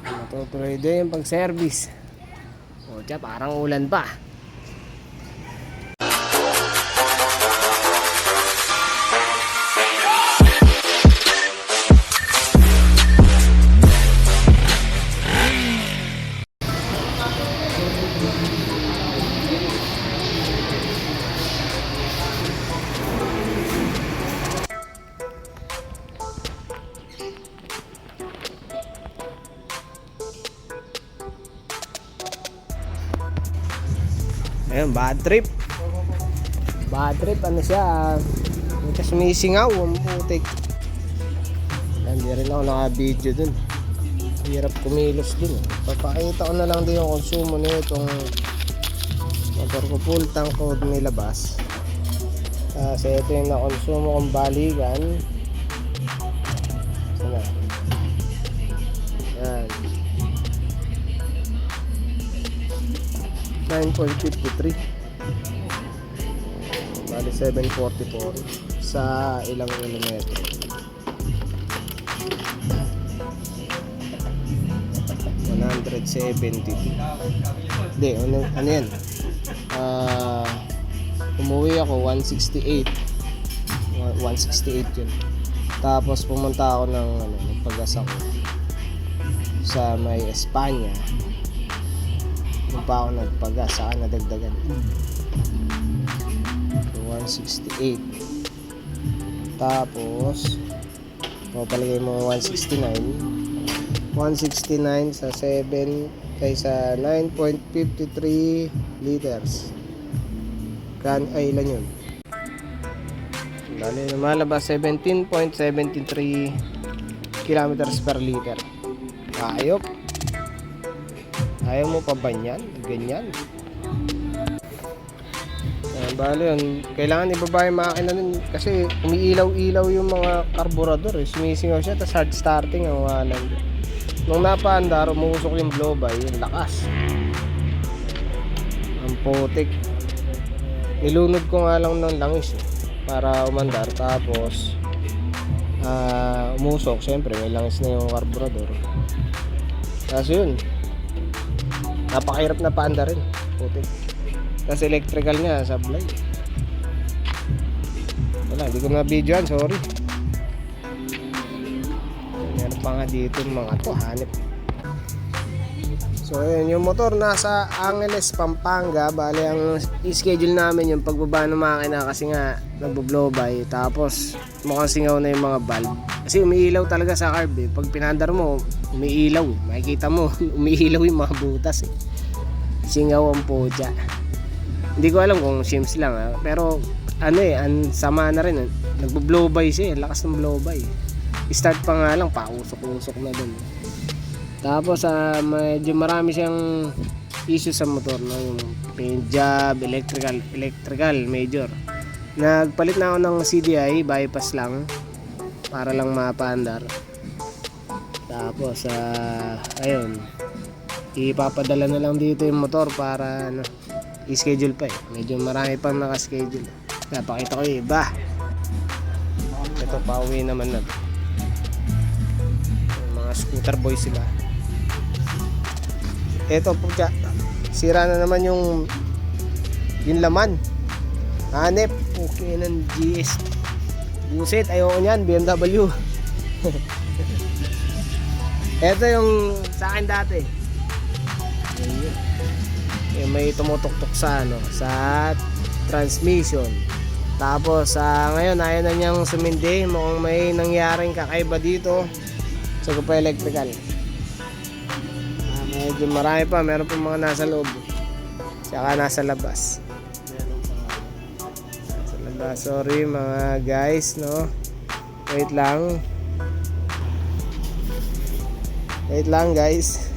Matutuloy din yung pag-service. O tiyan, parang ulan pa. Ayun, bad trip. Bad trip, ano siya, buta sumisingaw, ang putik. Hindi rin ako naka-video dun. Hirap kumilos dun. Papakita ko na lang din yung konsumo na itong motor ko, full tank code nilabas. Kasi ito yung nakonsumo kong balikan. Sana. Yan. 9.53, bali 744 sa ilang kilometro. 172. Hindi, ano yan, umuwi ako 168 yun. Tapos pumunta ako ng nagpagas ako sa may Espanya. Kung pa ako nagpagas, saka nadagdagan. So, 168. Tapos palagay mo 169 sa 7 kaysa 9.53 liters. Ay, ilan yun? Dali, lumalabas 17.73 kilometers per liter. Ayop. Ayaw mo pa ba yan? Ganyan. Bale yun, kailangan ibaba yung makina nun kasi umiilaw-ilaw yung mga karburador eh. Sumisingaw siya, tapos hard starting ang wanan. Nung napaandar, umusok yung blow by, yung lakas. Ang putik. Nilunod ko nga lang ng langis eh, para umandar. Tapos umusok, syempre may langis na yung karburador. Tapos yun, napakahirap na paanda rin, putik. Kasi electrical niya, sablay. Wala, hindi ko na videoan, sorry. Meron pa nga dito yung mga to, hanip. So yun, yung motor nasa Angeles, Pampanga. Bali ang schedule namin yung pagbaba ng makina kasi nga nagbo-blow by. Tapos mukhang singaw na yung mga valve. Kasi umiilaw talaga sa carb eh. Pag pinandar mo, umiilaw eh. Makikita mo, umiilaw yung mga butas eh. Singaw ang putya. Hindi ko alam kung shims lang ha. Pero ano eh, ang sama na rin. Nagbo-blow by siya eh. Lakas ng blow by. Start pa nga lang, pausok-usok na dun. Tapos medyo marami siyang issue sa motor, no? Yung paint job, electrical major. Nagpalit na ako ng CDI, bypass lang para lang mapaandar. Tapos ayun, ipapadala na lang dito yung motor para i-schedule pa eh. Medyo marami pang naka-schedule. Napakita ko yung iba. Ito, pauwi naman na. Mga scooter boys sila. Ito po siya. Sira na naman yung laman. Hanep. Okay ng GS. Buset, ayoko nyan. BMW. Ito yung sa akin dati. May tumutuktok sa sa transmission. Tapos ngayon ayaw na niyang sumindi. Mukhang may nangyaring kakaiba dito sa Gupa Electrical. Medyo marami pa, meron pa mga nasa loob. Saka nasa labas. Nasa labas. Sorry mga guys, no. Wait lang. Wait lang guys.